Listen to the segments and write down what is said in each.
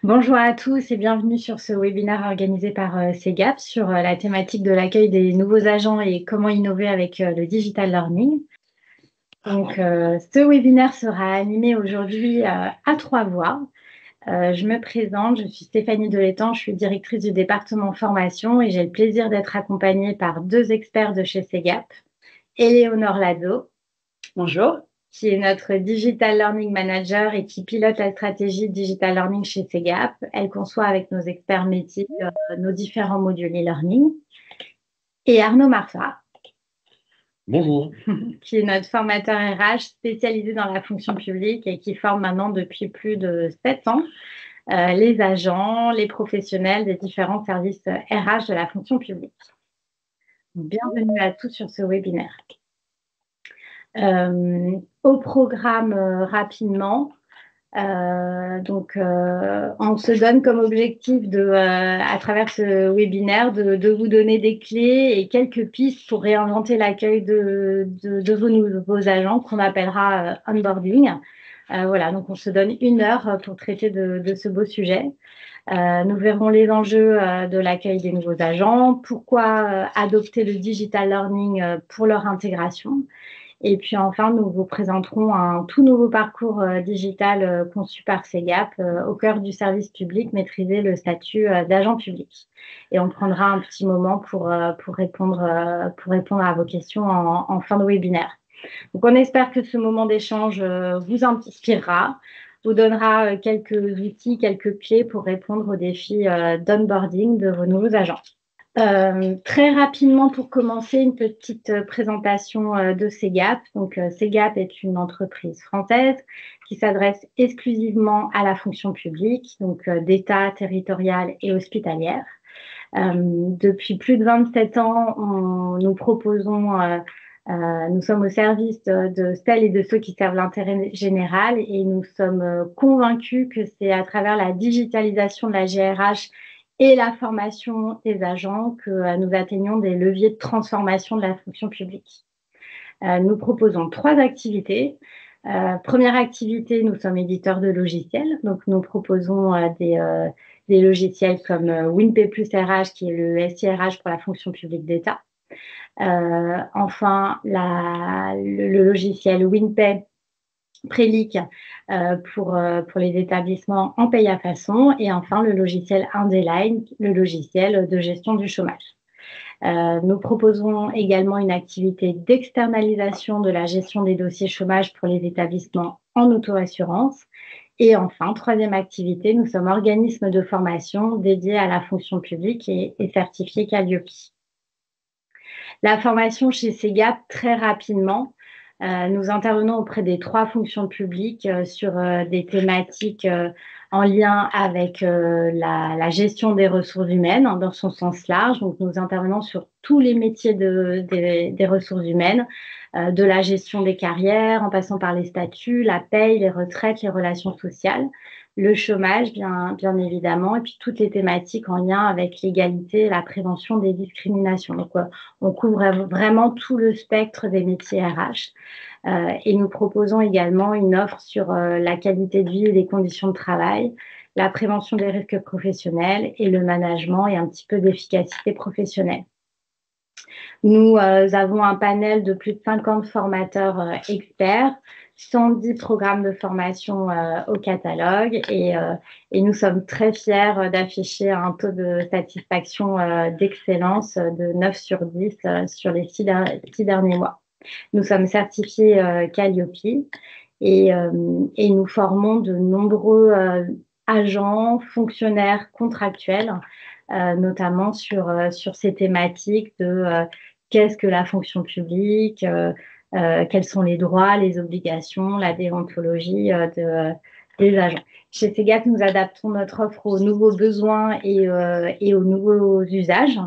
Bonjour à tous et bienvenue sur ce webinaire organisé par CEGAP sur la thématique de l'accueil des nouveaux agents et comment innover avec le digital learning. Donc, ce webinaire sera animé aujourd'hui à trois voix. Je me présente, je suis Stéphanie Delétang, je suis directrice du département formation et j'ai le plaisir d'être accompagnée par deux experts de chez CEGAP, Éléonore Lado. Bonjour. Qui est notre Digital Learning Manager et qui pilote la stratégie Digital Learning chez CEGAP. Elle conçoit avec nos experts métiers nos différents modules e-learning. Et Arnaud Marfa. Bonjour. Qui est notre formateur RH spécialisé dans la fonction publique et qui forme maintenant depuis plus de 7 ans les agents, les professionnels des différents services RH de la fonction publique. Bienvenue à tous sur ce webinaire. Au programme rapidement, on se donne comme objectif à travers ce webinaire de vous donner des clés et quelques pistes pour réinventer l'accueil de vos nouveaux agents qu'on appellera onboarding. Voilà, donc on se donne 1 heure pour traiter de ce beau sujet. Nous verrons les enjeux de l'accueil des nouveaux agents, pourquoi adopter le digital learning pour leur intégration. Et puis enfin, nous vous présenterons un tout nouveau parcours digital conçu par CEGAP au cœur du service public, maîtriser le statut d'agent public. Et on prendra un petit moment pour répondre à vos questions en fin de webinaire. Donc on espère que ce moment d'échange vous inspirera, vous donnera quelques outils, quelques clés pour répondre aux défis d'onboarding de vos nouveaux agents. Très rapidement, pour commencer, une petite présentation de CEGAP. Donc, CEGAP est une entreprise française qui s'adresse exclusivement à la fonction publique, donc d'État, territoriale et hospitalière. Depuis plus de 27 ans, nous sommes au service de celles et de ceux qui servent l'intérêt général et nous sommes convaincus que c'est à travers la digitalisation de la GRH et la formation des agents que nous atteignons des leviers de transformation de la fonction publique. Nous proposons 3 activités. Première activité, nous sommes éditeurs de logiciels. Donc, nous proposons des logiciels comme WinPay Plus RH, qui est le SIRH pour la fonction publique d'État. Enfin, le logiciel WinPay Prélic pour les établissements en paye à façon, et enfin le logiciel Indeline, le logiciel de gestion du chômage. Nous proposons également une activité d'externalisation de la gestion des dossiers chômage pour les établissements en auto-assurance. Et enfin, troisième activité, nous sommes organisme de formation dédié à la fonction publique et certifié Calliope. La formation chez CEGAP, très rapidement, nous intervenons auprès des 3 fonctions publiques sur des thématiques en lien avec la gestion des ressources humaines dans son sens large. Donc, nous intervenons sur tous les métiers des ressources humaines, de la gestion des carrières, en passant par les statuts, la paye, les retraites, les relations sociales, le chômage, bien évidemment, et puis toutes les thématiques en lien avec l'égalité et la prévention des discriminations. Donc, on couvre vraiment tout le spectre des métiers RH. Et nous proposons également une offre sur la qualité de vie et les conditions de travail, la prévention des risques professionnels et le management et un petit peu d'efficacité professionnelle. Nous avons un panel de plus de 50 formateurs experts, 110 programmes de formation au catalogue et nous sommes très fiers d'afficher un taux de satisfaction d'excellence de 9 sur 10 sur les 6 derniers mois. Nous sommes certifiés Calliope et nous formons de nombreux agents, fonctionnaires contractuels, notamment sur ces thématiques de qu'est-ce que la fonction publique, quels sont les droits, les obligations, la déontologie des agents. Chez CEGAP, nous adaptons notre offre aux nouveaux besoins et aux nouveaux usages.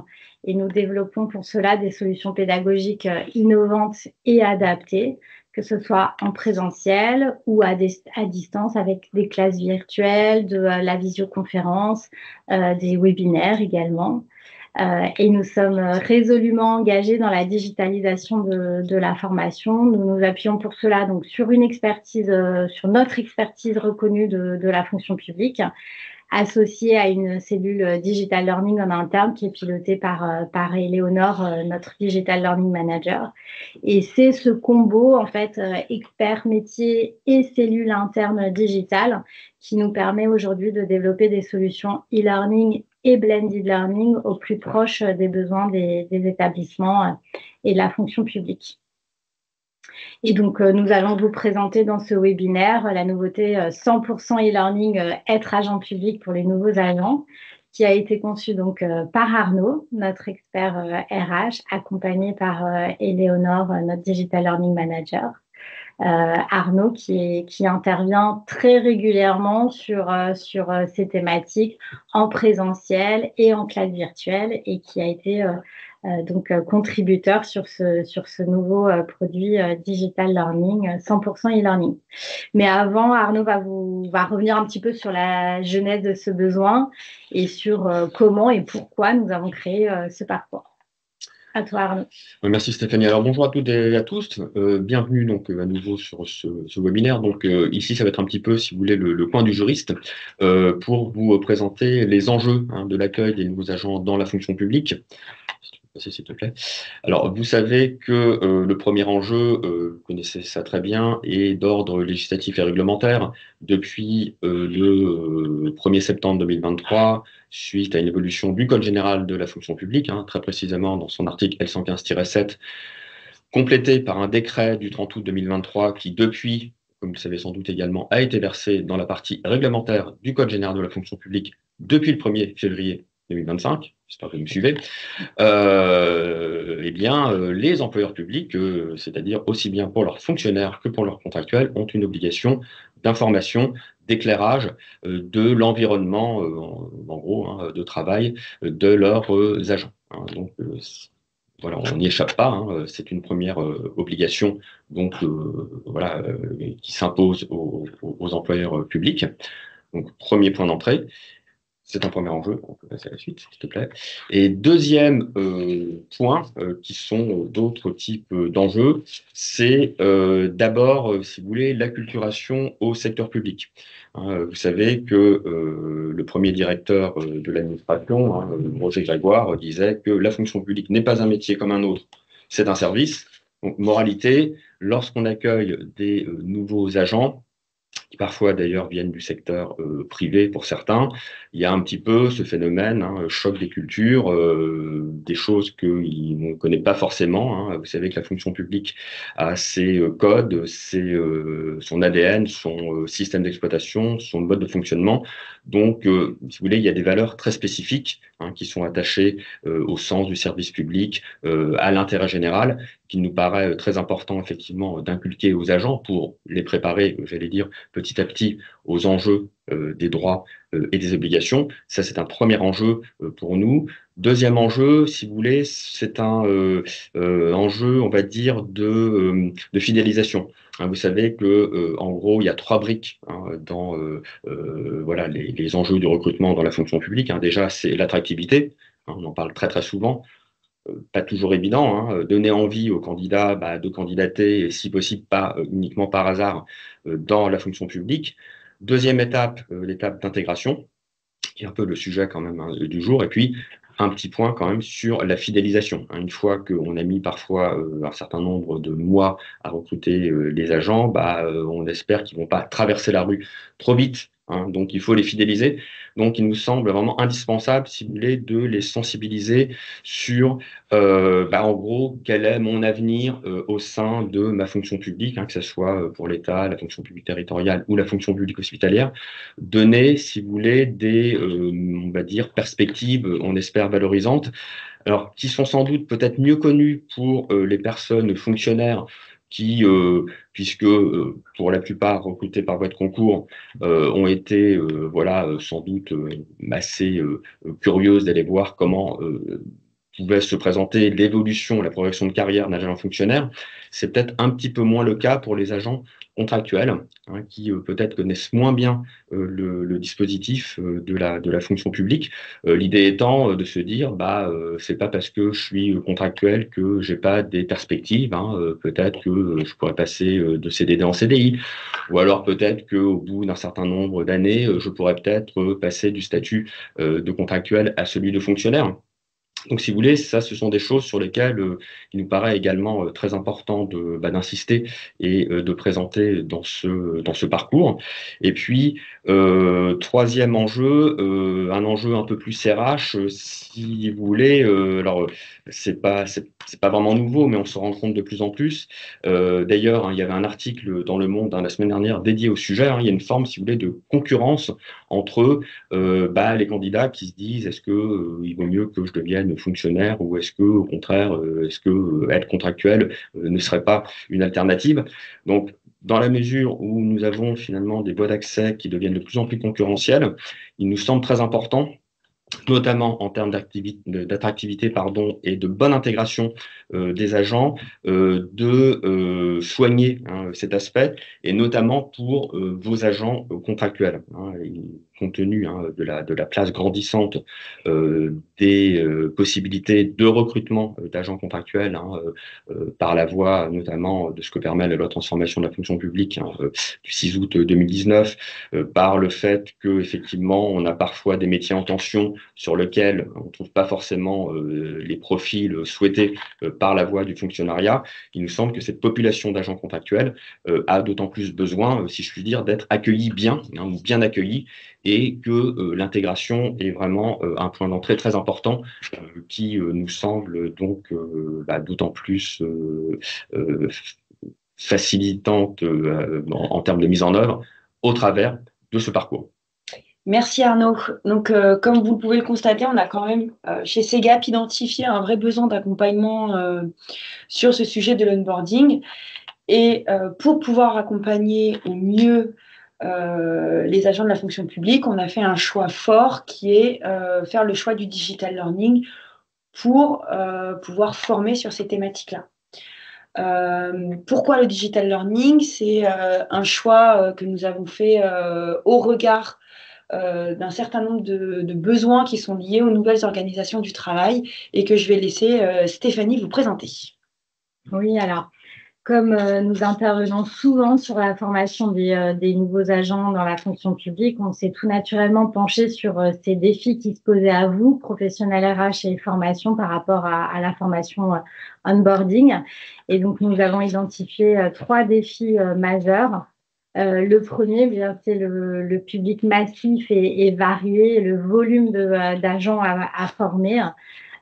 Et nous développons pour cela des solutions pédagogiques innovantes et adaptées, que ce soit en présentiel ou à distance avec des classes virtuelles, de la visioconférence, des webinaires également. Et nous sommes résolument engagés dans la digitalisation de la formation. Nous nous appuyons pour cela donc sur une expertise, sur notre expertise reconnue de la fonction publique, associé à une cellule digital learning en interne qui est pilotée par Éléonore, notre digital learning manager. Et c'est ce combo, en fait, expert métier et cellule interne digitale qui nous permet aujourd'hui de développer des solutions e-learning et blended learning au plus proche des besoins des établissements et de la fonction publique. Et donc, nous allons vous présenter dans ce webinaire la nouveauté 100% e-learning, être agent public pour les nouveaux agents, qui a été conçu donc par Arnaud, notre expert RH, accompagné par Éléonore, notre Digital Learning Manager. Arnaud qui intervient très régulièrement sur ces thématiques en présentiel et en classe virtuelle et qui a été donc contributeur sur ce nouveau produit Digital Learning, 100% e-learning. Mais avant, Arnaud va revenir un petit peu sur la genèse de ce besoin et sur comment et pourquoi nous avons créé ce parcours. À toi, Arnaud. Merci Stéphanie. Alors bonjour à toutes et à tous. Bienvenue donc à nouveau sur ce webinaire. Donc ici, ça va être un petit peu, si vous voulez, le coin du juriste pour vous présenter les enjeux de l'accueil des nouveaux agents dans la fonction publique. S'il te plaît. Alors, vous savez que le premier enjeu, vous connaissez ça très bien, est d'ordre législatif et réglementaire. Depuis le 1er septembre 2023, suite à une évolution du Code général de la fonction publique, très précisément dans son article L115-7, complété par un décret du 30 août 2023 qui, depuis, comme vous le savez sans doute également, a été versé dans la partie réglementaire du Code général de la fonction publique depuis le 1er février 2025, j'espère que vous me suivez, les employeurs publics, c'est-à-dire aussi bien pour leurs fonctionnaires que pour leurs contractuels, ont une obligation d'information, d'éclairage de l'environnement, en gros, de travail de leurs agents. Donc, voilà, on n'y échappe pas, c'est une première obligation donc, qui s'impose aux employeurs publics. Donc, premier point d'entrée. C'est un premier enjeu, on peut passer à la suite, s'il te plaît. Et deuxième point, qui sont d'autres types d'enjeux, c'est d'abord, si vous voulez, l'acculturation au secteur public. Vous savez que le premier directeur de l'administration, Roger Grégoire, disait que la fonction publique n'est pas un métier comme un autre, c'est un service. Donc, moralité, lorsqu'on accueille des nouveaux agents, qui parfois d'ailleurs viennent du secteur privé pour certains, il y a un petit peu ce phénomène, choc des cultures, des choses qu'on ne connaît pas forcément. Vous savez que la fonction publique a ses codes, son ADN, son système d'exploitation, son mode de fonctionnement. Donc, si vous voulez, il y a des valeurs très spécifiques qui sont attachées au sens du service public, à l'intérêt général, qu'il nous paraît très important effectivement d'inculquer aux agents pour les préparer, j'allais dire, petit à petit aux enjeux des droits et des obligations. Ça, c'est un premier enjeu pour nous. Deuxième enjeu, si vous voulez, c'est un enjeu, on va dire, de fidélisation. Vous savez que, en gros, il y a 3 briques dans voilà, les enjeux du recrutement dans la fonction publique. Déjà, c'est l'attractivité. On en parle très, très souvent. Pas toujours évident, donner envie aux candidats de candidater, et si possible pas uniquement par hasard, dans la fonction publique. Deuxième étape, l'étape d'intégration, qui est un peu le sujet quand même du jour, et puis un petit point quand même sur la fidélisation. Une fois qu'on a mis parfois un certain nombre de mois à recruter les agents, on espère qu'ils ne vont pas traverser la rue trop vite. Donc, il faut les fidéliser. Donc, il nous semble vraiment indispensable, si vous voulez, de les sensibiliser sur, en gros, quel est mon avenir au sein de ma fonction publique, que ce soit pour l'État, la fonction publique territoriale ou la fonction publique hospitalière. Donner, si vous voulez, des, on va dire, perspectives, on espère, valorisantes, alors qui sont sans doute peut-être mieux connues pour les personnes fonctionnaires qui, puisque pour la plupart recrutés par voie de concours, ont été sans doute assez curieuses d'aller voir comment pouvait se présenter l'évolution, la progression de carrière d'un agent fonctionnaire. C'est peut-être un petit peu moins le cas pour les agents contractuels, hein, qui peut-être connaissent moins bien le dispositif de la fonction publique. L'idée étant de se dire, c'est pas parce que je suis contractuel que j'ai pas des perspectives, hein. Peut-être que je pourrais passer de CDD en CDI, ou alors peut-être qu'au bout d'un certain nombre d'années, je pourrais peut-être passer du statut de contractuel à celui de fonctionnaire. Donc, si vous voulez, ça, ce sont des choses sur lesquelles il nous paraît également très important d'insister et de présenter dans ce parcours. Et puis, troisième enjeu, un enjeu un peu plus RH, si vous voulez. Alors, c'est pas vraiment nouveau, mais on se rend compte de plus en plus. D'ailleurs, hein, il y avait un article dans Le Monde, hein, la semaine dernière dédié au sujet. Hein. Il y a une forme, si vous voulez, de concurrence entre les candidats qui se disent est-ce que il vaut mieux que je devienne fonctionnaire ou est-ce que au contraire est-ce que être contractuel ne serait pas une alternative. Donc dans la mesure où nous avons finalement des voies d'accès qui deviennent de plus en plus concurrentielles, il nous semble très important, notamment en termes d'attractivité et de bonne intégration des agents, de soigner, hein, cet aspect, et notamment pour vos agents contractuels. Hein, compte tenu, hein, de la place grandissante des possibilités de recrutement d'agents contractuels, hein, par la voie notamment de ce que permet la loi de transformation de la fonction publique, hein, du 6 août 2019, par le fait qu'effectivement on a parfois des métiers en tension sur lequel on ne trouve pas forcément les profils souhaités par la voie du fonctionnariat. Il nous semble que cette population d'agents contractuels a d'autant plus besoin, si je puis dire, d'être accueillie bien, hein, ou bien accueillie, et que l'intégration est vraiment un point d'entrée très important qui nous semble donc d'autant plus euh, facilitante en termes de mise en œuvre au travers de ce parcours. Merci Arnaud. Donc, comme vous pouvez le constater, on a quand même chez Segap identifié un vrai besoin d'accompagnement sur ce sujet de l'onboarding. Et pour pouvoir accompagner au mieux les agents de la fonction publique, on a fait un choix fort qui est faire le choix du digital learning pour pouvoir former sur ces thématiques-là. Pourquoi le digital learning? C'est un choix que nous avons fait au regard d'un certain nombre de besoins qui sont liés aux nouvelles organisations du travail et que je vais laisser Stéphanie vous présenter. Oui, alors, comme nous intervenons souvent sur la formation des nouveaux agents dans la fonction publique, on s'est tout naturellement penché sur ces défis qui se posaient à vous, professionnels RH et formation, par rapport à la formation onboarding. Et donc, nous avons identifié 3 défis majeurs. Le premier, bien, c'est le public massif et varié, le volume d'agents à former.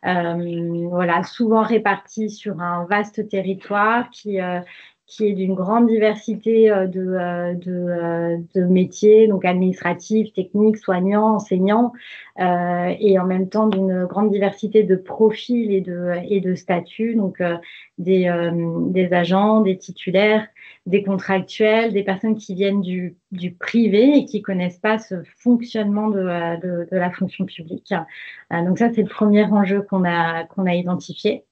Voilà, souvent répartis sur un vaste territoire qui est d'une grande diversité de métiers, donc administratifs, techniques, soignants, enseignants, et en même temps d'une grande diversité de profils et de statuts, donc des agents, des titulaires, des contractuels, des personnes qui viennent du privé et qui connaissent pas ce fonctionnement de la fonction publique. Donc ça, c'est le premier enjeu qu'on a identifié.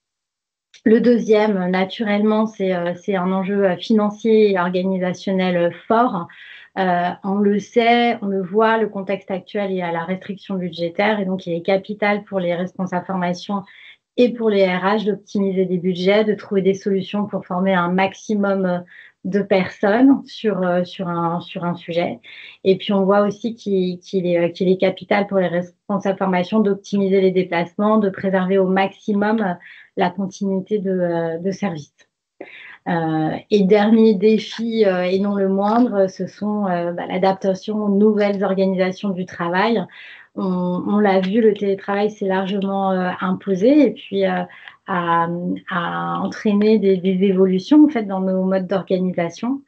Le deuxième, naturellement, c'est un enjeu financier et organisationnel fort. On le sait, on le voit, le contexte actuel est à la restriction budgétaire, et donc il est capital pour les responsables formation et pour les RH d'optimiser des budgets, de trouver des solutions pour former un maximum de personnes sur un sujet. Et puis, on voit aussi qu'il est capital pour les responsables formation d'optimiser les déplacements, de préserver au maximum la continuité de service. Et dernier défi, et non le moindre, ce sont l'adaptation aux nouvelles organisations du travail. On l'a vu, le télétravail s'est largement imposé, et puis a entraîné des évolutions en fait dans nos modes d'organisation.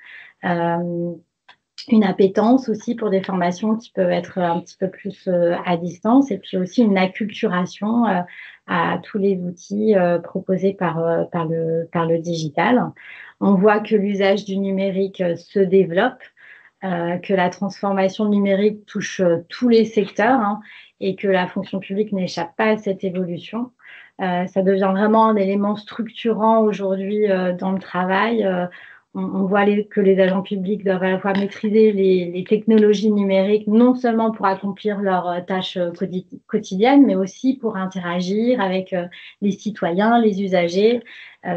Une appétence aussi pour des formations qui peuvent être un petit peu plus à distance, et puis aussi une acculturation à tous les outils proposés par le digital. On voit que l'usage du numérique se développe, que la transformation numérique touche tous les secteurs, hein, et que la fonction publique n'échappe pas à cette évolution. Ça devient vraiment un élément structurant aujourd'hui dans le travail. On voit que les agents publics doivent à la fois maîtriser les technologies numériques, non seulement pour accomplir leurs tâches quotidiennes, mais aussi pour interagir avec les citoyens, les usagers,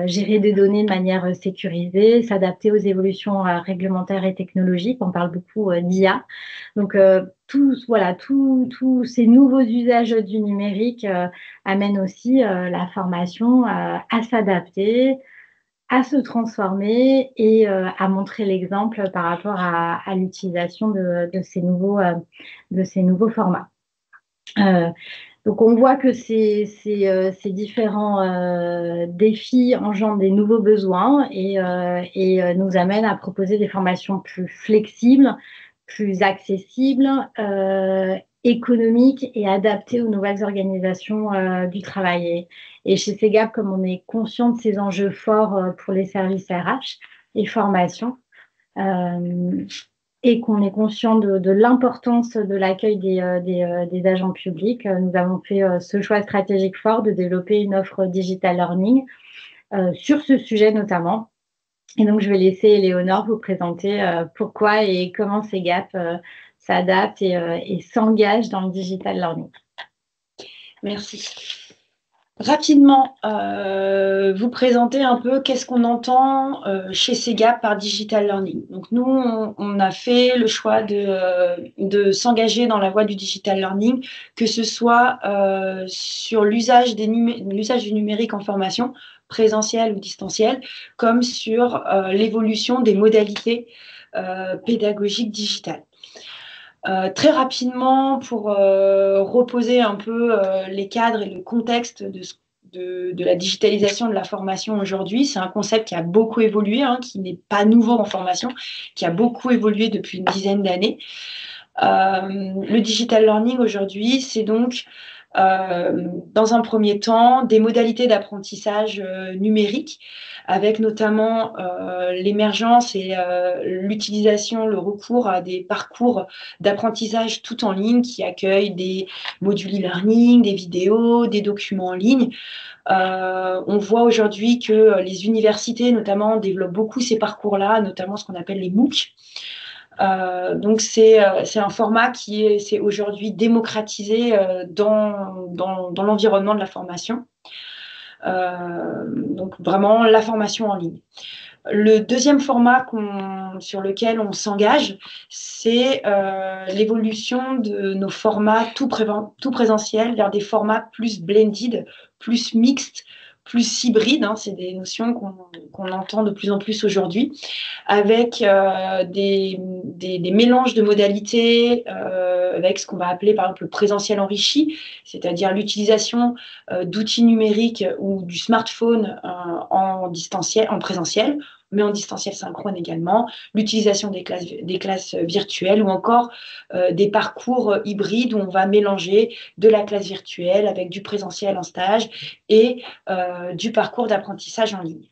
gérer des données de manière sécurisée, s'adapter aux évolutions réglementaires et technologiques. On parle beaucoup d'IA. Donc, tous ces nouveaux usages du numérique amènent aussi la formation à s'adapter, à se transformer et à montrer l'exemple par rapport à l'utilisation de ces nouveaux formats. Donc, on voit que ces différents défis engendrent des nouveaux besoins et nous amènent à proposer des formations plus flexibles, plus accessibles, économiques et adaptées aux nouvelles organisations du travail. Et chez Segap, comme on est conscient de ces enjeux forts pour les services RH et formation, et qu'on est conscient de l'importance de l'accueil des agents publics, nous avons fait ce choix stratégique fort de développer une offre digital learning sur ce sujet notamment. Et donc, je vais laisser Éléonore vous présenter pourquoi et comment Segap s'adapte et s'engage dans le digital learning. Merci. Rapidement, vous présenter un peu qu'est-ce qu'on entend chez Segap par digital learning. Donc nous, on a fait le choix de s'engager dans la voie du digital learning, que ce soit sur l'usage du numérique en formation, présentielle ou distancielle, comme sur l'évolution des modalités pédagogiques digitales. Très rapidement, pour reposer un peu les cadres et le contexte de la digitalisation de la formation aujourd'hui, c'est un concept qui a beaucoup évolué, qui n'est pas nouveau en formation, qui a beaucoup évolué depuis une dizaine d'années. Le digital learning aujourd'hui, c'est donc, dans un premier temps, des modalités d'apprentissage numérique, avec notamment l'émergence et l'utilisation, le recours à des parcours d'apprentissage tout en ligne qui accueillent des modules e-learning, des vidéos, des documents en ligne. On voit aujourd'hui que les universités, notamment, développent beaucoup ces parcours-là, notamment ce qu'on appelle les MOOC. Donc, c'est un format qui s'est aujourd'hui démocratisé dans l'environnement de la formation. Donc, vraiment, la formation en ligne. Le deuxième format sur lequel on s'engage, c'est l'évolution de nos formats tout présentiels vers des formats plus blended, plus mixtes, plus hybrides. C'est des notions qu'on entend de plus en plus aujourd'hui, avec des mélanges de modalités, avec ce qu'on va appeler par exemple le présentiel enrichi, c'est-à-dire l'utilisation d'outils numériques ou du smartphone en présentiel, mais en distanciel synchrone également, l'utilisation des classes virtuelles ou encore des parcours hybrides où on va mélanger de la classe virtuelle avec du présentiel en stage et du parcours d'apprentissage en ligne.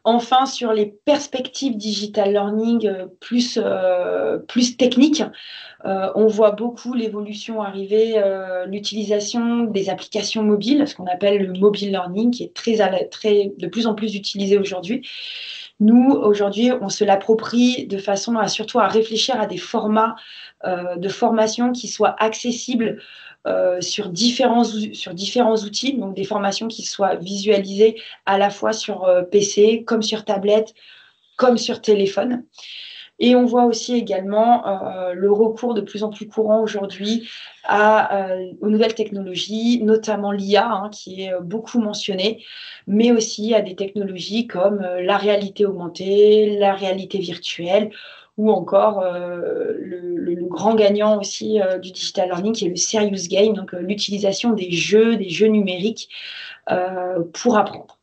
Enfin, sur les perspectives digital learning plus techniques, on voit beaucoup l'évolution arriver, l'utilisation des applications mobiles, ce qu'on appelle le mobile learning, qui est de plus en plus utilisé aujourd'hui. Nous, aujourd'hui, on se l'approprie de façon surtout à réfléchir à des formats de formation qui soient accessibles sur différents outils, donc des formations qui soient visualisées à la fois sur PC, comme sur tablette, comme sur téléphone. Et on voit aussi également le recours de plus en plus courant aujourd'hui aux nouvelles technologies, notamment l'IA, qui est beaucoup mentionnée, mais aussi à des technologies comme la réalité augmentée, la réalité virtuelle, ou encore le grand gagnant aussi du digital learning, qui est le serious game, donc l'utilisation des jeux numériques pour apprendre.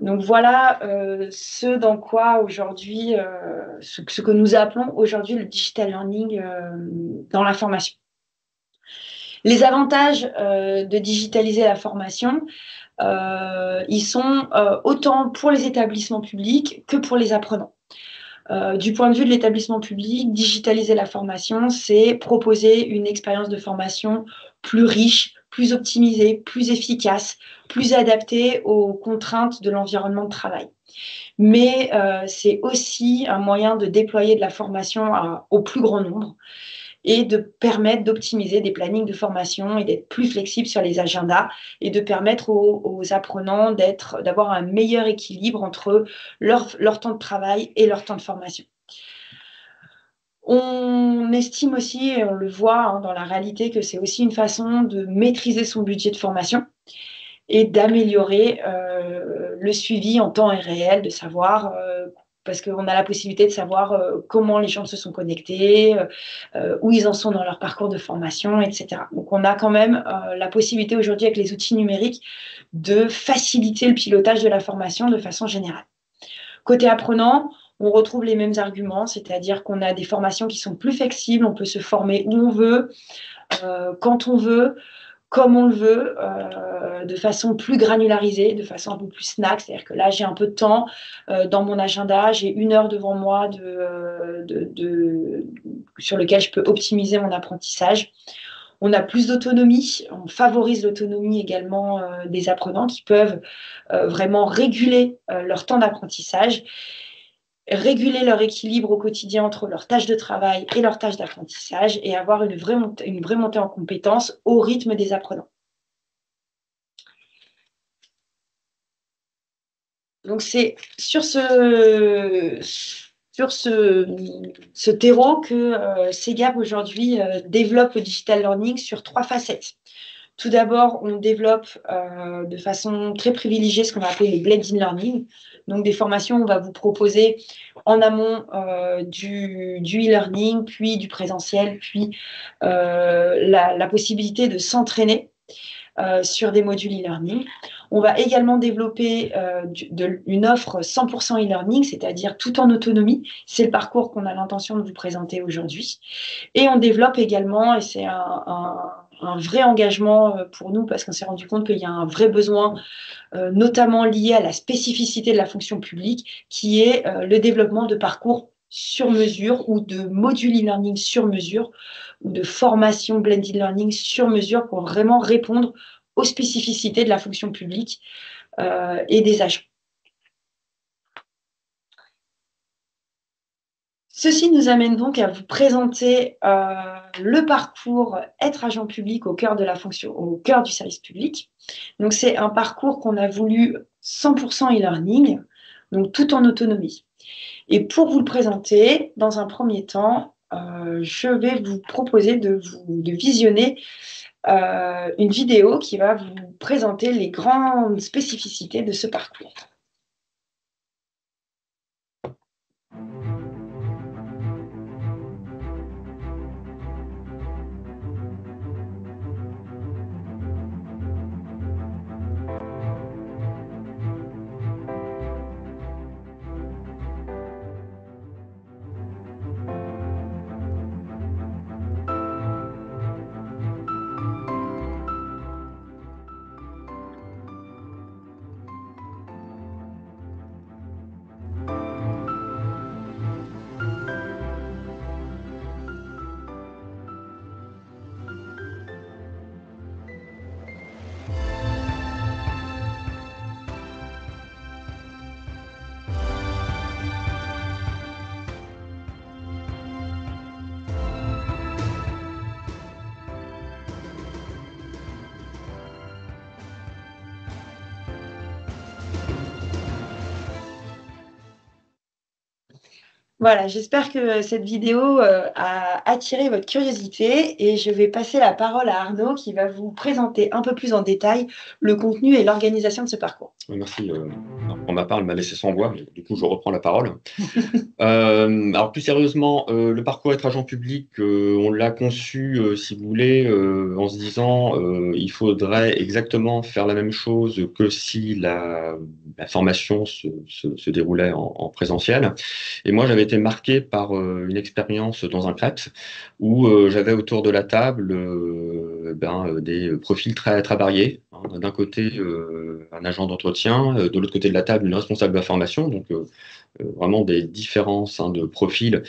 Donc voilà ce dans quoi aujourd'hui, ce que nous appelons aujourd'hui le digital learning dans la formation. Les avantages de digitaliser la formation, ils sont autant pour les établissements publics que pour les apprenants. Du point de vue de l'établissement public, digitaliser la formation, c'est proposer une expérience de formation plus riche, plus optimisée, plus efficace, plus adaptée aux contraintes de l'environnement de travail. Mais c'est aussi un moyen de déployer de la formation au plus grand nombre et de permettre d'optimiser des plannings de formation et d'être plus flexible sur les agendas et de permettre aux apprenants d'avoir un meilleur équilibre entre leur temps de travail et leur temps de formation. On estime aussi, et on le voit dans la réalité, que c'est aussi une façon de maîtriser son budget de formation et d'améliorer le suivi en temps réel, de savoir, parce qu'on a la possibilité de savoir comment les gens se sont connectés, où ils en sont dans leur parcours de formation, etc. Donc on a quand même la possibilité aujourd'hui avec les outils numériques de faciliter le pilotage de la formation de façon générale. Côté apprenant, on retrouve les mêmes arguments, c'est-à-dire qu'on a des formations qui sont plus flexibles, on peut se former où on veut, quand on veut, comme on le veut, de façon plus granularisée, de façon un peu plus snack. C'est-à-dire que là, j'ai un peu de temps dans mon agenda, j'ai 1 heure devant moi sur lequel je peux optimiser mon apprentissage. On a plus d'autonomie, on favorise l'autonomie également des apprenants qui peuvent vraiment réguler leur temps d'apprentissage, réguler leur équilibre au quotidien entre leurs tâches de travail et leurs tâches d'apprentissage et avoir une vraie montée en compétences au rythme des apprenants. Donc c'est sur ce terreau que Cegap aujourd'hui développe le digital learning sur 3 facettes. Tout d'abord, on développe de façon très privilégiée ce qu'on va appeler les blended learning. Donc, des formations, on va vous proposer en amont du e-learning, puis du présentiel, puis la possibilité de s'entraîner sur des modules e-learning. On va également développer une offre 100% e-learning, c'est-à-dire tout en autonomie. C'est le parcours qu'on a l'intention de vous présenter aujourd'hui. Et on développe également, et c'est un vrai engagement pour nous parce qu'on s'est rendu compte qu'il y a un vrai besoin, notamment lié à la spécificité de la fonction publique, qui est le développement de parcours sur mesure ou de modules e-learning sur mesure ou de formation blended learning sur mesure pour vraiment répondre aux spécificités de la fonction publique et des agents. Ceci nous amène donc à vous présenter le parcours être agent public au cœur de la fonction, au cœur du service public. Donc c'est un parcours qu'on a voulu 100% e-learning, donc tout en autonomie. Et pour vous le présenter, dans un premier temps, je vais vous proposer de visionner une vidéo qui va vous présenter les grandes spécificités de ce parcours. Voilà, j'espère que cette vidéo a attiré votre curiosité et je vais passer la parole à Arnaud qui va vous présenter un peu plus en détail le contenu et l'organisation de ce parcours. Merci. Pour ma part, elle m'a laissé sans voix, mais du coup, je reprends la parole. Alors, plus sérieusement, le parcours être agent public, on l'a conçu, si vous voulez, en se disant il faudrait exactement faire la même chose que si la formation se déroulait en présentiel. Et moi, j'avais été marqué par une expérience dans un CREPS où j'avais autour de la table des profils très, très variés. D'un côté, un agent d'entretien, de l'autre côté de la table, une responsable de la formation, donc vraiment des différences de profils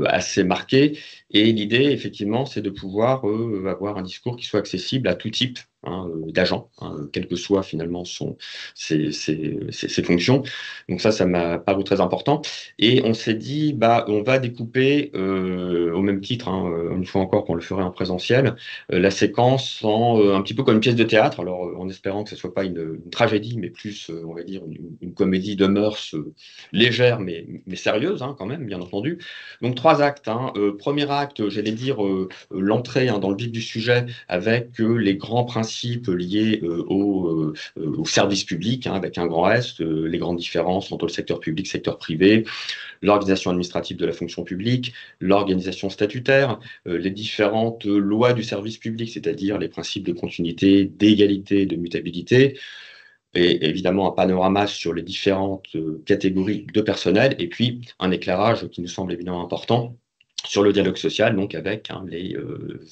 assez marquées. Et l'idée, effectivement, c'est de pouvoir avoir un discours qui soit accessible à tout type d'agents, quelles que soient finalement ses fonctions. Donc ça m'a paru très important. Et on s'est dit, on va découper, au même titre, une fois encore qu'on le ferait en présentiel, la séquence un petit peu comme une pièce de théâtre, alors en espérant que ce ne soit pas une tragédie, mais plus, on va dire, une comédie de mœurs légère, mais sérieuse quand même, bien entendu. Donc 3 actes. Premier acte, j'allais dire l'entrée dans le vif du sujet avec les grands principes liés au service public, avec un grand S, les grandes différences entre le secteur public, secteur privé, l'organisation administrative de la fonction publique, l'organisation statutaire, les différentes lois du service public, c'est-à-dire les principes de continuité, d'égalité, de mutabilité, et évidemment un panorama sur les différentes catégories de personnel, et puis un éclairage qui nous semble évidemment important sur le dialogue social, donc avec les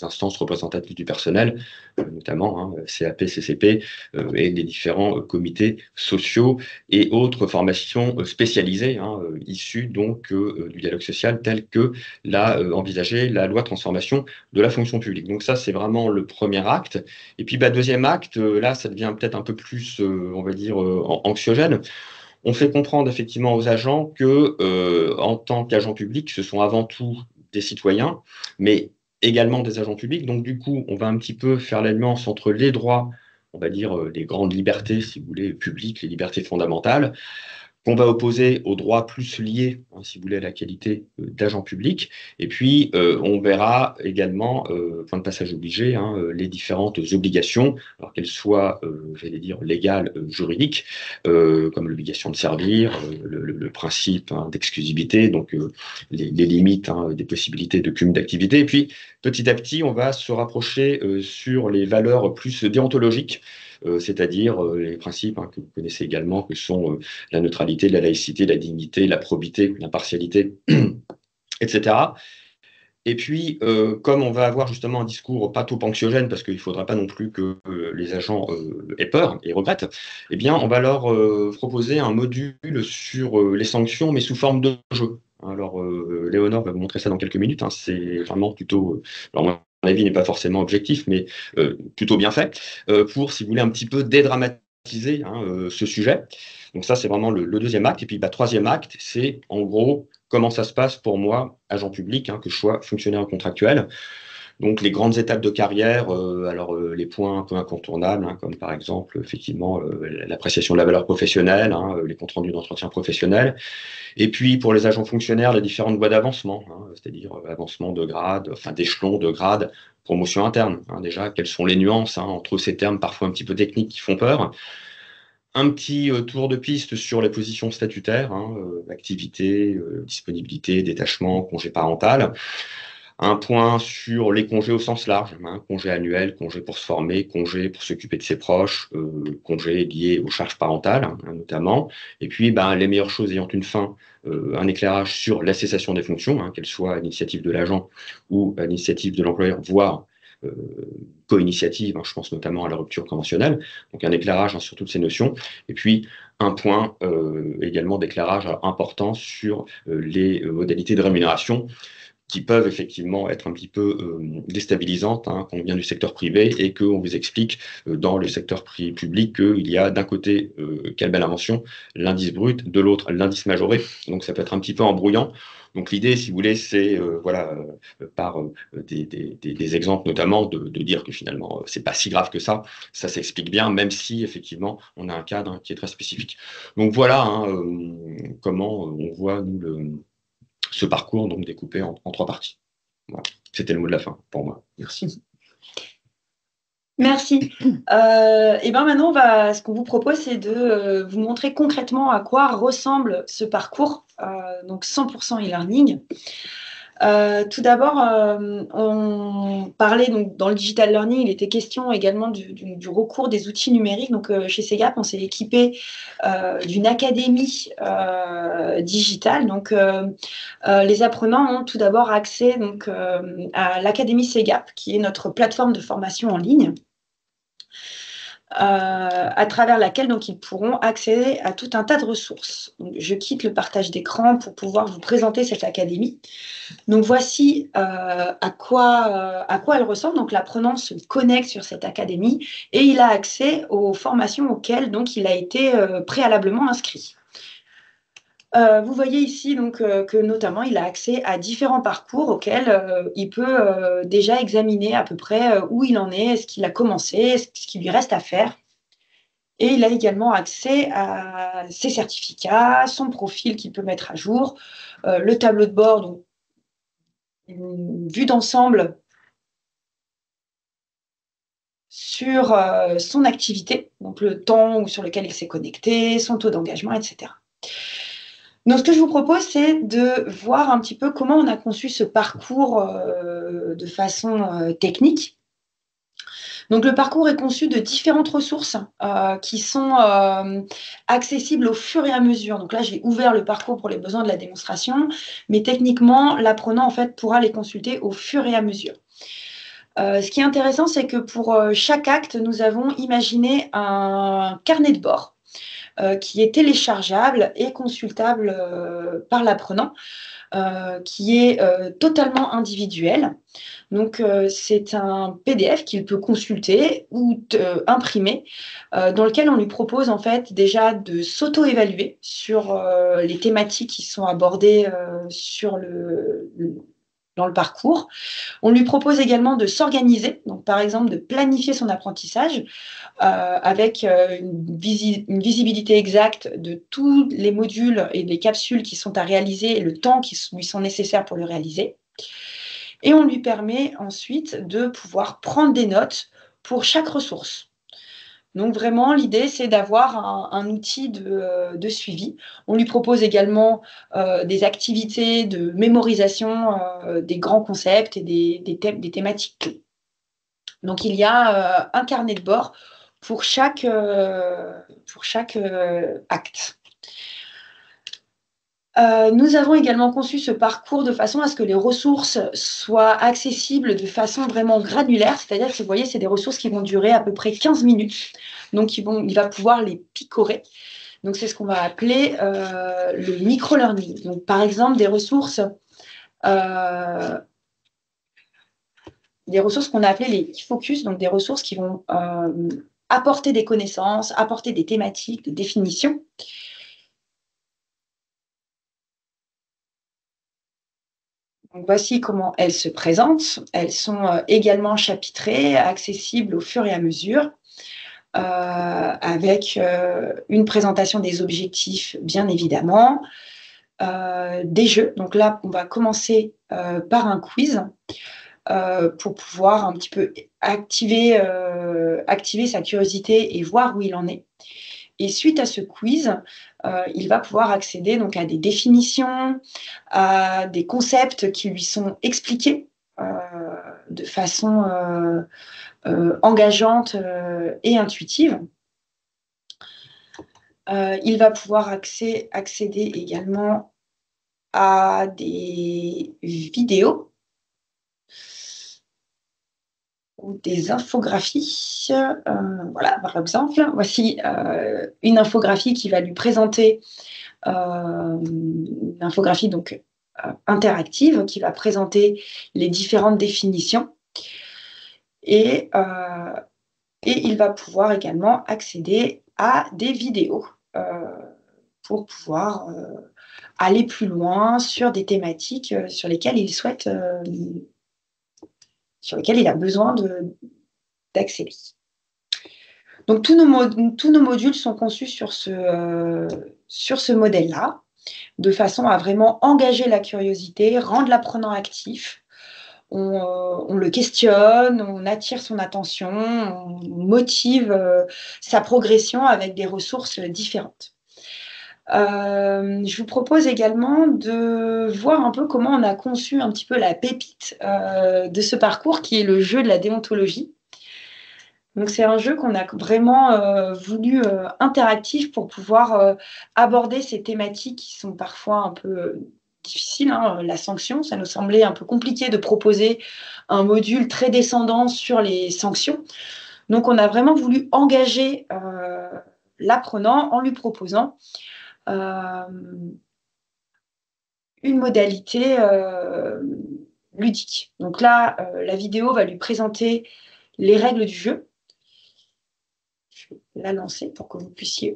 instances représentatives du personnel, notamment CAP, CCP, et les différents comités sociaux et autres formations spécialisées, issues donc du dialogue social, tel que l'a envisagé la loi de transformation de la fonction publique. Donc ça, c'est vraiment le premier acte. Et puis, deuxième acte, là, ça devient peut-être un peu plus, on va dire, anxiogène. On fait comprendre effectivement aux agents que, en tant qu'agents publics, ce sont avant tout des citoyens, mais également des agents publics. Donc, du coup, on va un petit peu faire la nuance entre les droits, on va dire les grandes libertés, si vous voulez, publiques, les libertés fondamentales, qu'on va opposer aux droits plus liés, si vous voulez, à la qualité d'agent public. Et puis, on verra également, point de passage obligé, les différentes obligations, alors qu'elles soient, j'allais dire, légales, juridiques, comme l'obligation de servir, le principe d'exclusivité, donc les limites des possibilités de cumul d'activités. Et puis, petit à petit, on va se rapprocher sur les valeurs plus déontologiques, c'est-à-dire les principes que vous connaissez également, que sont la neutralité, la laïcité, la dignité, la probité, l'impartialité, etc. Et puis, comme on va avoir justement un discours pas trop anxiogène, parce qu'il ne faudra pas non plus que les agents aient peur et regrettent, eh bien, on va leur proposer un module sur les sanctions, mais sous forme de jeu. Alors, Léonore va vous montrer ça dans quelques minutes. C'est vraiment plutôt... alors, mon avis n'est pas forcément objectif, mais plutôt bien fait, pour, si vous voulez, un petit peu dédramatiser ce sujet. Donc ça, c'est vraiment le deuxième acte. Et puis, troisième acte, c'est en gros comment ça se passe pour moi, agent public, que je sois fonctionnaire ou contractuel. Donc les grandes étapes de carrière, les points un peu incontournables, comme par exemple, effectivement, l'appréciation de la valeur professionnelle, les comptes rendus d'entretien professionnel. Et puis, pour les agents fonctionnaires, les différentes voies d'avancement, c'est-à-dire avancement de grade, d'échelon, de grade, promotion interne. Déjà, quelles sont les nuances entre ces termes parfois un petit peu techniques qui font peur. Un petit tour de piste sur les positions statutaires, activité, disponibilité, détachement, congé parental. Un point sur les congés au sens large, congé annuel, congé pour se former, congé pour s'occuper de ses proches, congé lié aux charges parentales, notamment. Et puis, les meilleures choses ayant une fin, un éclairage sur la cessation des fonctions, qu'elle soit à l'initiative de l'agent ou à l'initiative de l'employeur, voire co-initiative, je pense notamment à la rupture conventionnelle, donc un éclairage sur toutes ces notions, et puis un point également d'éclairage important sur les modalités de rémunération, qui peuvent effectivement être un petit peu déstabilisantes quand on vient du secteur privé et qu'on vous explique dans le secteur public qu'il y a d'un côté, quelle belle invention, l'indice brut, de l'autre, l'indice majoré. Donc ça peut être un petit peu embrouillant. Donc l'idée, si vous voulez, c'est par des exemples notamment de dire que finalement, c'est pas si grave que ça s'explique bien, même si effectivement, on a un cadre qui est très spécifique. Donc voilà comment on voit, nous, ce parcours donc découpé en 3 parties. Voilà. C'était le mot de la fin pour moi. Merci. Merci. Et maintenant, ce qu'on vous propose, c'est de vous montrer concrètement à quoi ressemble ce parcours, donc 100% e-learning. Tout d'abord, on parlait donc, dans le digital learning, il était question également du recours des outils numériques. Donc, chez Segap, on s'est équipé d'une académie digitale. Donc, les apprenants ont tout d'abord accès donc, à l'académie Segap, qui est notre plateforme de formation en ligne. à travers laquelle donc, ils pourront accéder à tout un tas de ressources. Donc, je quitte le partage d'écran pour pouvoir vous présenter cette académie. Donc voici à quoi elle ressemble. Donc l'apprenant se connecte sur cette académie et il a accès aux formations auxquelles donc, il a été préalablement inscrit. Vous voyez ici donc, que notamment il a accès à différents parcours auxquels il peut déjà examiner à peu près où il en est, ce qu'il a commencé, ce qu'il lui reste à faire. Et il a également accès à ses certificats, son profil qu'il peut mettre à jour, le tableau de bord, donc une vue d'ensemble sur son activité, donc le temps sur lequel il s'est connecté, son taux d'engagement, etc. Donc, ce que je vous propose, c'est de voir un petit peu comment on a conçu ce parcours de façon technique. Donc, le parcours est conçu de différentes ressources qui sont accessibles au fur et à mesure. Donc là, j'ai ouvert le parcours pour les besoins de la démonstration, mais techniquement, l'apprenant en fait, pourra les consulter au fur et à mesure. Ce qui est intéressant, c'est que pour chaque acte, nous avons imaginé un carnet de bord qui est téléchargeable et consultable par l'apprenant, qui est totalement individuel. Donc, c'est un PDF qu'il peut consulter ou imprimer, dans lequel on lui propose en fait déjà de s'auto-évaluer sur les thématiques qui sont abordées dans le parcours. On lui propose également de s'organiser, donc par exemple de planifier son apprentissage avec une visibilité exacte de tous les modules et les capsules qui sont à réaliser et le temps qui lui sont nécessaires pour le réaliser. Et on lui permet ensuite de pouvoir prendre des notes pour chaque ressource. Donc vraiment, l'idée, c'est d'avoir un outil de suivi. On lui propose également des activités de mémorisation des grands concepts et des thématiques clés. Donc, il y a un carnet de bord pour chaque acte. Nous avons également conçu ce parcours de façon à ce que les ressources soient accessibles de façon vraiment granulaire, c'est-à-dire que vous voyez, c'est des ressources qui vont durer à peu près 15 minutes, donc il va pouvoir les picorer. Donc c'est ce qu'on va appeler le micro-learning. Donc par exemple, des ressources qu'on a appelées les focus, donc des ressources qui vont apporter des connaissances, apporter des thématiques, des définitions. Donc, voici comment elles se présentent. Elles sont également chapitrées, accessibles au fur et à mesure, avec une présentation des objectifs, bien évidemment, des jeux. Donc là, on va commencer par un quiz pour pouvoir un petit peu activer sa curiosité et voir où il en est. Et suite à ce quiz, il va pouvoir accéder donc à des définitions, à des concepts qui lui sont expliqués de façon engageante et intuitive. Il va pouvoir accéder également à des vidéos ou des infographies. Voilà, par exemple, voici une infographie qui va lui présenter une infographie donc interactive qui va présenter les différentes définitions et il va pouvoir également accéder à des vidéos pour pouvoir aller plus loin sur des thématiques sur lesquelles il souhaite sur lesquels il a besoin d'accéder. Donc, tous nos modules sont conçus sur ce modèle-là, de façon à vraiment engager la curiosité, rendre l'apprenant actif. On le questionne, on attire son attention, on motive sa progression avec des ressources différentes. Je vous propose également de voir un peu comment on a conçu un petit peu la pépite de ce parcours qui est le jeu de la déontologie. Donc c'est un jeu qu'on a vraiment voulu interactif pour pouvoir aborder ces thématiques qui sont parfois un peu difficiles. La sanction, ça nous semblait un peu compliqué de proposer un module très descendant sur les sanctions. Donc, on a vraiment voulu engager l'apprenant en lui proposant une modalité ludique. Donc là, la vidéo va lui présenter les règles du jeu. Je vais la lancer pour que vous puissiez...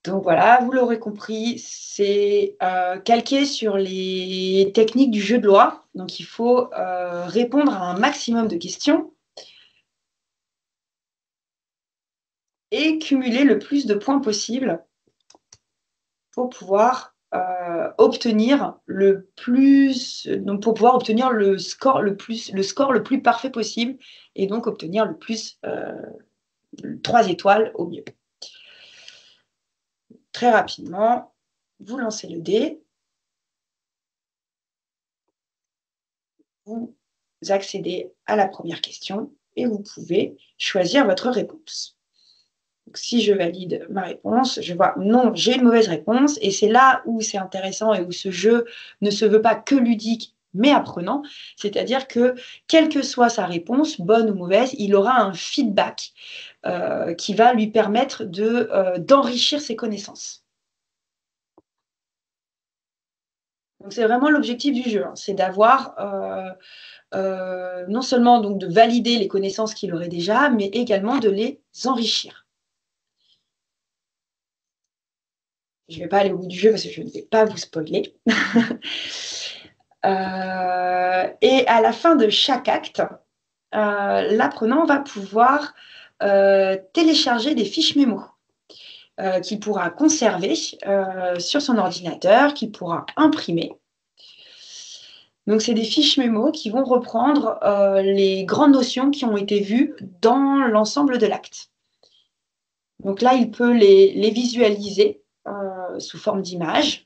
Donc voilà, vous l'aurez compris, c'est calqué sur les techniques du jeu de loi. Donc il faut répondre à un maximum de questions et cumuler le plus de points possible pour pouvoir obtenir le score le plus parfait possible et donc obtenir le plus 3 étoiles au mieux. Très rapidement, vous lancez le dé, vous accédez à la première question et vous pouvez choisir votre réponse. Donc, si je valide ma réponse, je vois non, j'ai une mauvaise réponse et c'est là où c'est intéressant et où ce jeu ne se veut pas que ludique mais apprenant, c'est-à-dire que quelle que soit sa réponse, bonne ou mauvaise, il aura un feedback qui va lui permettre d'enrichir ses connaissances. Donc c'est vraiment l'objectif du jeu, hein, c'est d'avoir non seulement donc de valider les connaissances qu'il aurait déjà, mais également de les enrichir. Je ne vais pas aller au bout du jeu parce que je ne vais pas vous spoiler. Et à la fin de chaque acte, l'apprenant va pouvoir télécharger des fiches mémo qu'il pourra conserver sur son ordinateur, qu'il pourra imprimer. Donc, c'est des fiches mémo qui vont reprendre les grandes notions qui ont été vues dans l'ensemble de l'acte. Donc là, il peut les visualiser sous forme d'images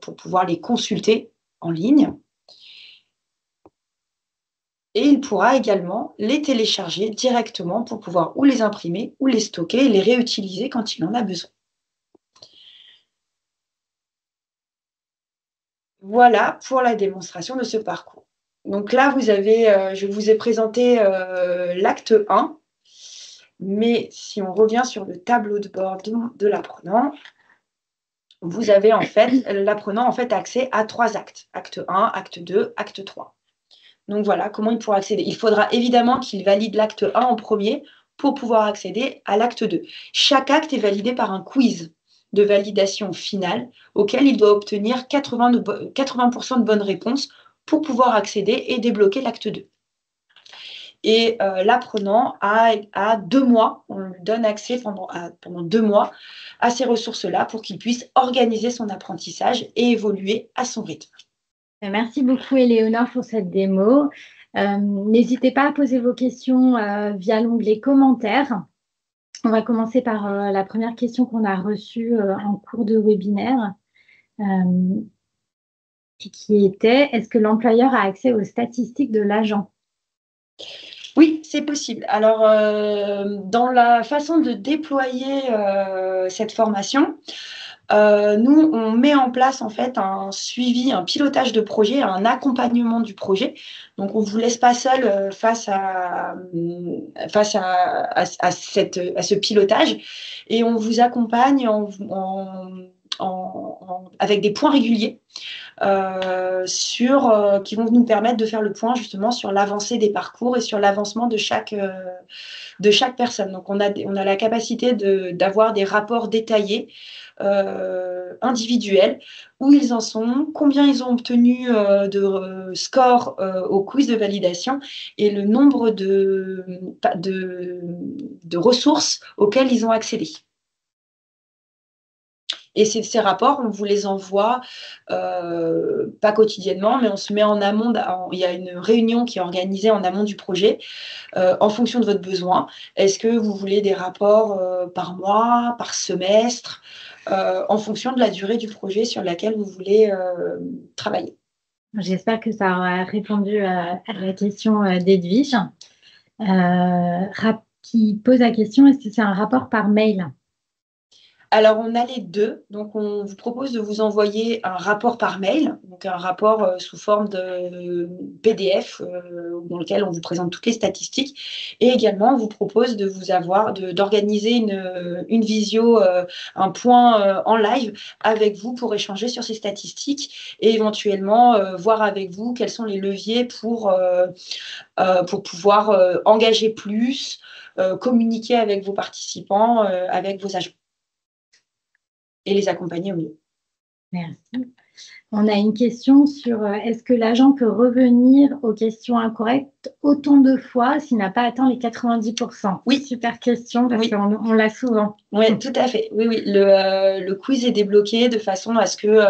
pour pouvoir les consulter en ligne. Et il pourra également les télécharger directement pour pouvoir ou les imprimer ou les stocker et les réutiliser quand il en a besoin. Voilà pour la démonstration de ce parcours. Donc là, je vous ai présenté l'acte 1, mais si on revient sur le tableau de bord de l'apprenant, vous avez l'apprenant accès à 3 actes. Acte 1, acte 2, acte 3. Donc voilà comment il pourra accéder. Il faudra évidemment qu'il valide l'acte 1 en premier pour pouvoir accéder à l'acte 2. Chaque acte est validé par un quiz de validation finale auquel il doit obtenir 80% de bonnes réponses pour pouvoir accéder et débloquer l'acte 2. Et l'apprenant a 2 mois, on lui donne accès pendant 2 mois à ces ressources-là pour qu'il puisse organiser son apprentissage et évoluer à son rythme. Merci beaucoup, Éléonore, pour cette démo. N'hésitez pas à poser vos questions via l'onglet commentaires. On va commencer par la première question qu'on a reçue en cours de webinaire, qui était: est-ce que l'employeur a accès aux statistiques de l'agent? Oui, c'est possible. Alors, dans la façon de déployer cette formation, nous, on met en place en fait un suivi, un pilotage de projet, un accompagnement du projet. Donc, on ne vous laisse pas seul face à ce pilotage et on vous accompagne avec des points réguliers qui vont nous permettre de faire le point justement sur l'avancée des parcours et sur l'avancement de chaque personne. Donc on a la capacité d'avoir des rapports détaillés individuels, où ils en sont, combien ils ont obtenu de scores au quiz de validation et le nombre de ressources auxquelles ils ont accédé. Et ces rapports, on vous les envoie, pas quotidiennement, mais on se met en amont. Il y a une réunion qui est organisée en amont du projet, en fonction de votre besoin. Est-ce que vous voulez des rapports par mois, par semestre, en fonction de la durée du projet sur laquelle vous voulez travailler? J'espère que ça aura répondu à la question d'Edwige, qui pose la question, est-ce que c'est un rapport par mail? Alors, on a les deux. Donc, on vous propose de vous envoyer un rapport par mail, donc un rapport sous forme de PDF dans lequel on vous présente toutes les statistiques. Et également, on vous propose d'organiser une visio, un point en live avec vous pour échanger sur ces statistiques et éventuellement voir avec vous quels sont les leviers pour pouvoir engager plus, communiquer avec vos participants, avec vos agents, et les accompagner au mieux. Merci. On a une question sur est-ce que l'agent peut revenir aux questions incorrectes autant de fois s'il n'a pas atteint les 90%? Oui. Super question, parce qu'on l'a souvent. Oui, tout à fait. Oui, oui. Le quiz est débloqué de façon à ce que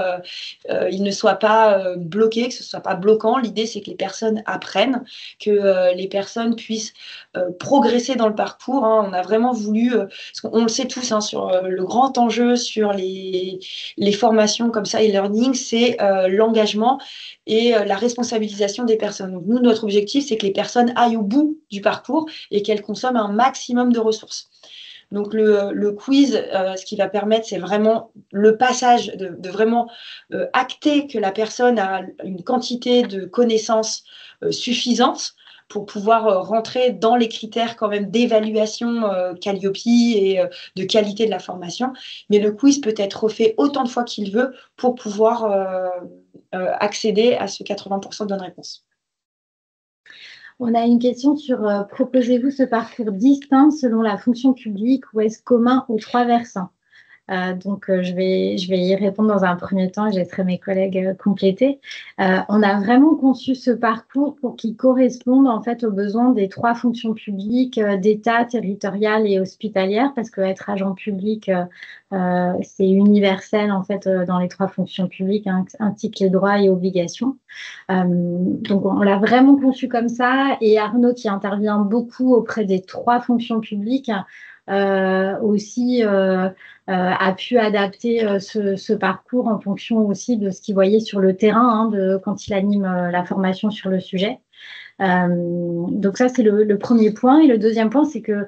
il ne soit pas bloqué, que ce ne soit pas bloquant. L'idée, c'est que les personnes apprennent, que les personnes puissent progresser dans le parcours. On a vraiment voulu, parce qu'on le sait tous, sur le grand enjeu sur les formations comme ça, e-learning, c'est l'engagement et la responsabilisation des personnes. Donc, nous, notre objectif, c'est que les personnes aillent au bout du parcours et qu'elles consomment un maximum de ressources. Donc, le quiz, ce qui va permettre, c'est vraiment le passage de vraiment acter que la personne a une quantité de connaissances suffisante pour pouvoir rentrer dans les critères quand même d'évaluation Calliope et de qualité de la formation. Mais le quiz peut être refait autant de fois qu'il veut pour pouvoir accéder à ce 80% de bonnes réponses. On a une question sur proposez-vous ce parcours distinct selon la fonction publique ou est-ce commun aux trois versants? Donc, je vais y répondre dans un premier temps et je laisserai mes collègues compléter. On a vraiment conçu ce parcours pour qu'il corresponde en fait aux besoins des trois fonctions publiques d'État, territoriale et hospitalière, parce qu'être agent public, c'est universel en fait dans les trois fonctions publiques, ainsi que les droits et obligations. Donc, on l'a vraiment conçu comme ça. Et Arnaud, qui intervient beaucoup auprès des trois fonctions publiques, aussi a pu adapter ce parcours en fonction aussi de ce qu'il voyait sur le terrain quand il anime la formation sur le sujet. Donc ça, c'est le premier point. Et le deuxième point, c'est que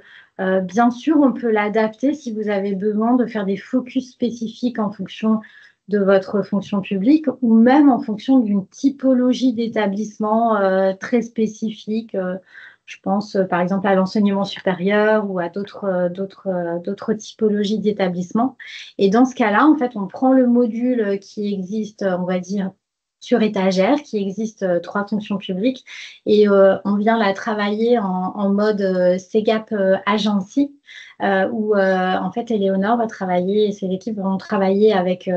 bien sûr, on peut l'adapter si vous avez besoin de faire des focus spécifiques en fonction de votre fonction publique ou même en fonction d'une typologie d'établissement très spécifique. Je pense par exemple à l'enseignement supérieur ou à d'autres typologies d'établissements. Et dans ce cas-là, en fait, on prend le module qui existe, on va dire, sur étagère, qui existe trois fonctions publiques, et on vient la travailler en mode CEGAP Agency, où en fait Éléonore va travailler, et ses équipes vont travailler avec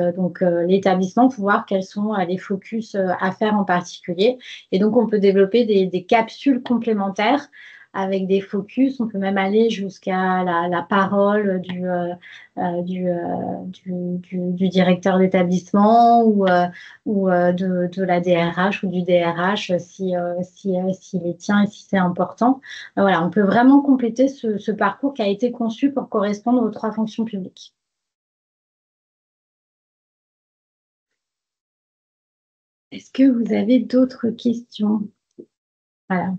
l'établissement pour voir quels sont les focus à faire en particulier. Et donc on peut développer des capsules complémentaires avec des focus. On peut même aller jusqu'à la parole du directeur d'établissement ou de la DRH ou du DRH s'il les tient et si c'est important. Voilà, on peut vraiment compléter ce parcours qui a été conçu pour correspondre aux trois fonctions publiques. Est-ce que vous avez d'autres questions? Voilà.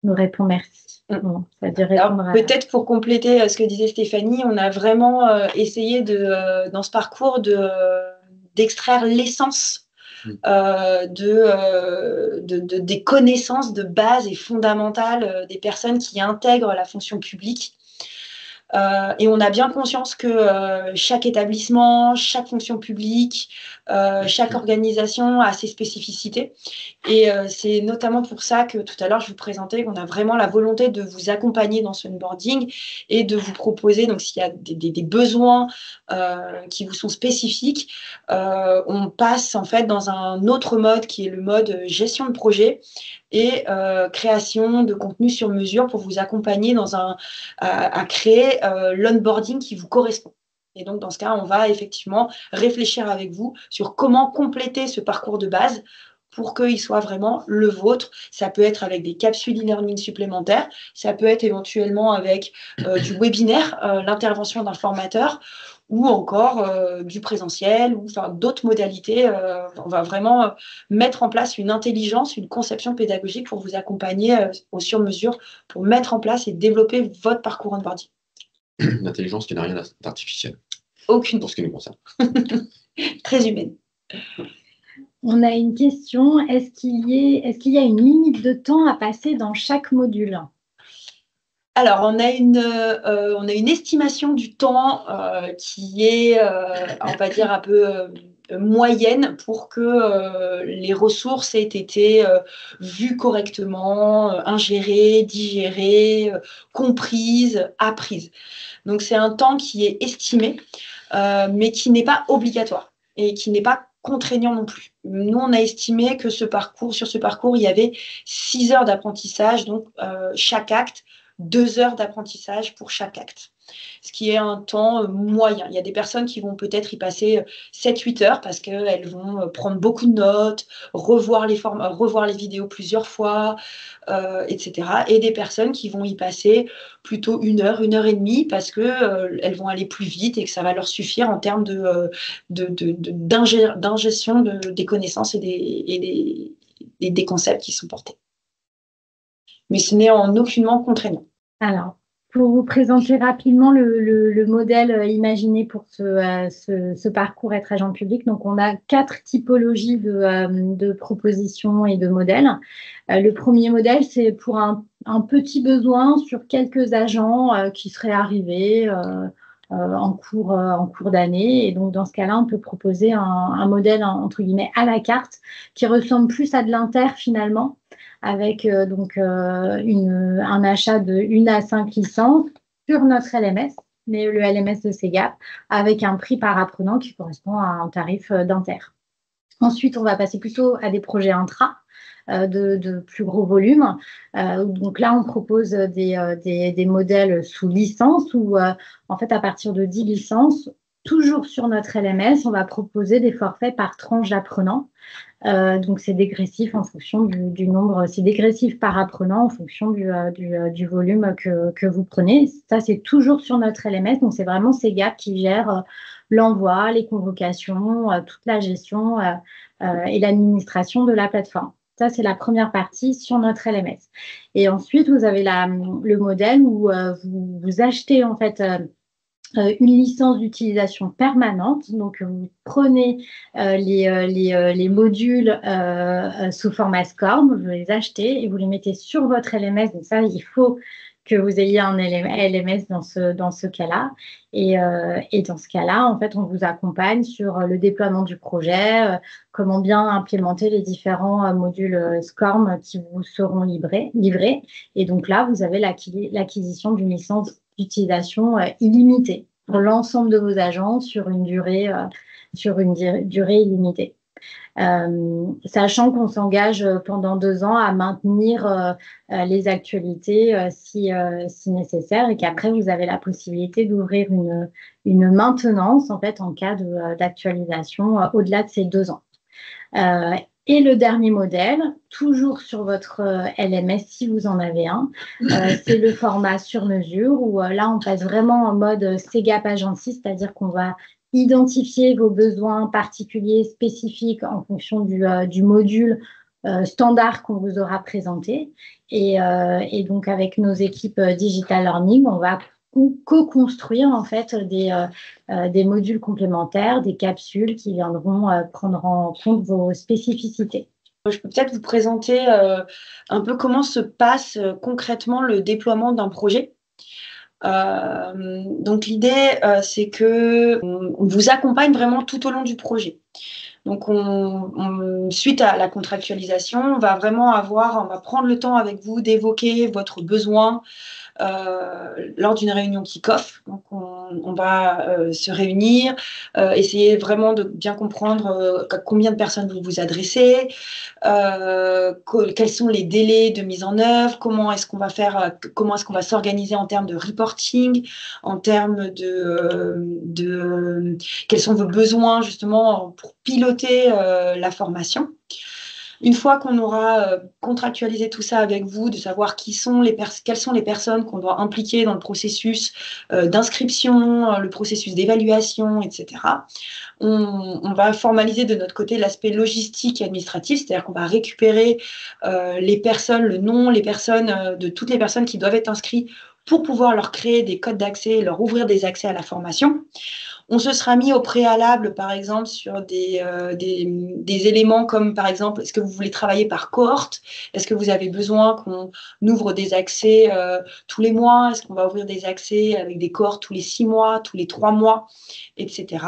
Je nous réponds merci. Bon, ça a dû répondre peut-être pour compléter ce que disait Stéphanie, on a vraiment essayé dans ce parcours d'extraire l'essence des connaissances de base et fondamentales des personnes qui intègrent la fonction publique. Et on a bien conscience que chaque établissement, chaque fonction publique, chaque organisation a ses spécificités. Et c'est notamment pour ça que tout à l'heure, je vous présentais qu'on a vraiment la volonté de vous accompagner dans ce onboarding et de vous proposer, donc s'il y a des besoins qui vous sont spécifiques, on passe en fait dans un autre mode qui est le mode gestion de projet et création de contenu sur mesure pour vous accompagner à créer l'onboarding qui vous correspond. Et donc, dans ce cas, on va effectivement réfléchir avec vous sur comment compléter ce parcours de base pour qu'il soit vraiment le vôtre. Ça peut être avec des capsules e-learning supplémentaires, ça peut être éventuellement avec du webinaire, l'intervention d'un formateur, ou encore du présentiel, ou d'autres modalités. On va vraiment mettre en place une intelligence, une conception pédagogique pour vous accompagner au sur-mesure, pour mettre en place et développer votre parcours onboarding. L'intelligence qui n'a rien d'artificiel. Aucune. Pour ce qui nous concerne. Très humaine. On a une question. Est-ce qu'il y a une limite de temps à passer dans chaque module? Alors, on a une estimation du temps qui est, on va dire, un peu moyenne pour que les ressources aient été vues correctement, ingérées, digérées, comprises, apprises. Donc, c'est un temps qui est estimé, mais qui n'est pas obligatoire et qui n'est pas contraignant non plus. Nous, on a estimé que sur ce parcours, il y avait 6 heures d'apprentissage, donc chaque acte, 2 heures d'apprentissage pour chaque acte, ce qui est un temps moyen. Il y a des personnes qui vont peut-être y passer 7-8 heures parce qu'elles vont prendre beaucoup de notes, revoir les vidéos plusieurs fois, etc. Et des personnes qui vont y passer plutôt 1 heure, 1 heure et demie parce qu'elles vont aller plus vite et que ça va leur suffire en termes d'ingestion des connaissances et des concepts qui sont portés. Mais ce n'est en aucunement contraignant. Alors, pour vous présenter rapidement le modèle imaginé pour ce parcours être agent public, donc on a 4 typologies de propositions et de modèles. Le premier modèle, c'est pour un petit besoin sur quelques agents qui seraient arrivés en cours d'année. Et donc, dans ce cas-là, on peut proposer un modèle, entre guillemets, à la carte, qui ressemble plus à de l'inter finalement, avec un achat de 1 à 5 licences sur notre LMS, mais le LMS de CEGAP, avec un prix par apprenant qui correspond à un tarif d'inter. Ensuite, on va passer plutôt à des projets intra de plus gros volume. Donc là, on propose des modèles sous licence où, en fait, à partir de 10 licences, toujours sur notre LMS, on va proposer des forfaits par tranche d'apprenants. Donc, c'est dégressif en fonction du nombre, c'est dégressif par apprenant en fonction du volume que vous prenez. Ça, c'est toujours sur notre LMS. Donc, c'est vraiment CEGAP qui gère l'envoi, les convocations, toute la gestion et l'administration de la plateforme. Ça, c'est la première partie sur notre LMS. Et ensuite, vous avez le modèle où vous achetez en fait une licence d'utilisation permanente. Donc, vous prenez les modules sous format SCORM, vous les achetez et vous les mettez sur votre LMS. Donc, ça, il faut que vous ayez un LMS dans ce cas-là. Et dans ce cas-là, en fait, on vous accompagne sur le déploiement du projet, comment bien implémenter les différents modules SCORM qui vous seront livrés. Et donc là, vous avez l'acquisition d'une licence d'utilisation illimitée pour l'ensemble de vos agents sur une durée illimitée. Sachant qu'on s'engage pendant 2 ans à maintenir les actualités si nécessaire et qu'après vous avez la possibilité d'ouvrir une maintenance en fait en cas d'actualisation au-delà de ces 2 ans. Et le dernier modèle, toujours sur votre LMS si vous en avez un, c'est le format sur mesure où là on passe vraiment en mode CEGAP Agency, c'est-à-dire qu'on va identifier vos besoins particuliers, spécifiques en fonction du module standard qu'on vous aura présenté. Et donc, avec nos équipes Digital Learning, on va co-construire en fait des modules complémentaires, des capsules qui viendront prendre en compte vos spécificités. Je peux peut-être vous présenter un peu comment se passe concrètement le déploiement d'un projet. Donc l'idée, c'est que on vous accompagne vraiment tout au long du projet. Donc, suite à la contractualisation, on va prendre le temps avec vous d'évoquer votre besoin lors d'une réunion kick-off. Donc, on va se réunir, essayer vraiment de bien comprendre à combien de personnes vous vous adressez, quels sont les délais de mise en œuvre, comment est-ce qu'on va s'organiser en termes de reporting, en termes de quels sont vos besoins justement pour piloter la formation. Une fois qu'on aura contractualisé tout ça avec vous, de savoir quelles sont les personnes qu'on doit impliquer dans le processus d'inscription, le processus d'évaluation, etc., on va formaliser de notre côté l'aspect logistique et administratif, c'est-à-dire qu'on va récupérer les personnes, le nom, les personnes, de toutes les personnes qui doivent être inscrites pour pouvoir leur créer des codes d'accès, leur ouvrir des accès à la formation. On se sera mis au préalable, par exemple, sur des éléments comme, par exemple, est-ce que vous voulez travailler par cohorte? Est-ce que vous avez besoin qu'on ouvre des accès tous les mois? Est-ce qu'on va ouvrir des accès avec des cohortes tous les 6 mois, tous les 3 mois, etc.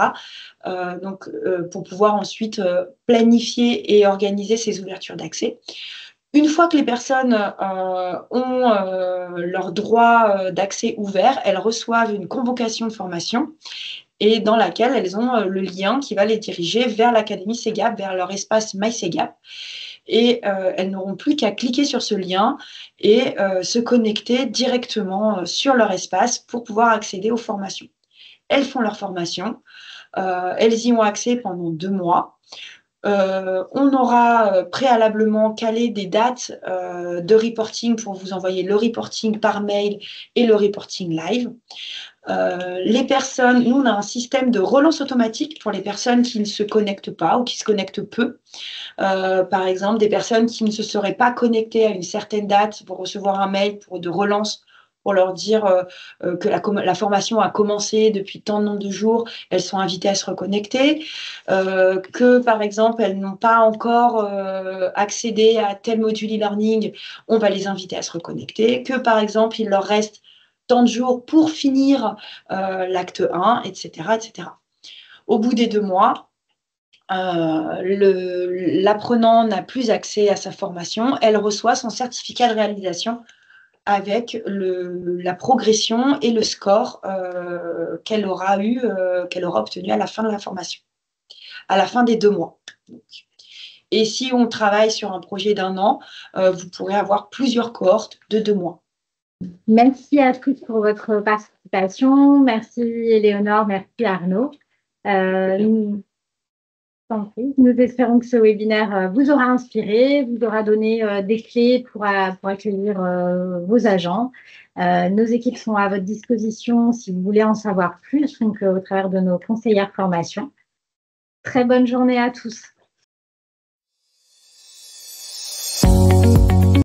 Pour pouvoir ensuite planifier et organiser ces ouvertures d'accès. Une fois que les personnes ont leur droit d'accès ouvert, elles reçoivent une convocation de formation et dans laquelle elles ont le lien qui va les diriger vers l'Académie Cégap, vers leur espace MyCégap. Et elles n'auront plus qu'à cliquer sur ce lien et se connecter directement sur leur espace pour pouvoir accéder aux formations. Elles font leur formation, elles y ont accès pendant 2 mois. On aura préalablement calé des dates de reporting pour vous envoyer le reporting par mail et le reporting live. Les personnes, nous on a un système de relance automatique pour les personnes qui ne se connectent pas ou qui se connectent peu. Par exemple, des personnes qui ne se seraient pas connectées à une certaine date pour recevoir un mail de relance pour leur dire que la formation a commencé depuis tant de nombre de jours, elles sont invitées à se reconnecter, que par exemple elles n'ont pas encore accédé à tel module e-learning, on va les inviter à se reconnecter, que par exemple il leur reste tant de jours pour finir l'acte 1, etc., etc. Au bout des 2 mois, l'apprenant n'a plus accès à sa formation, elle reçoit son certificat de réalisation avec la progression et le score qu'elle aura obtenu à la fin de la formation, à la fin des 2 mois. Et si on travaille sur un projet d'1 an, vous pourrez avoir plusieurs cohortes de 2 mois. Merci à tous pour votre participation. Merci Éléonore, merci Arnaud. Nous espérons que ce webinaire vous aura inspiré, vous aura donné des clés pour accueillir vos agents. Nos équipes sont à votre disposition si vous voulez en savoir plus, donc au travers de nos conseillères formation. Très bonne journée à tous.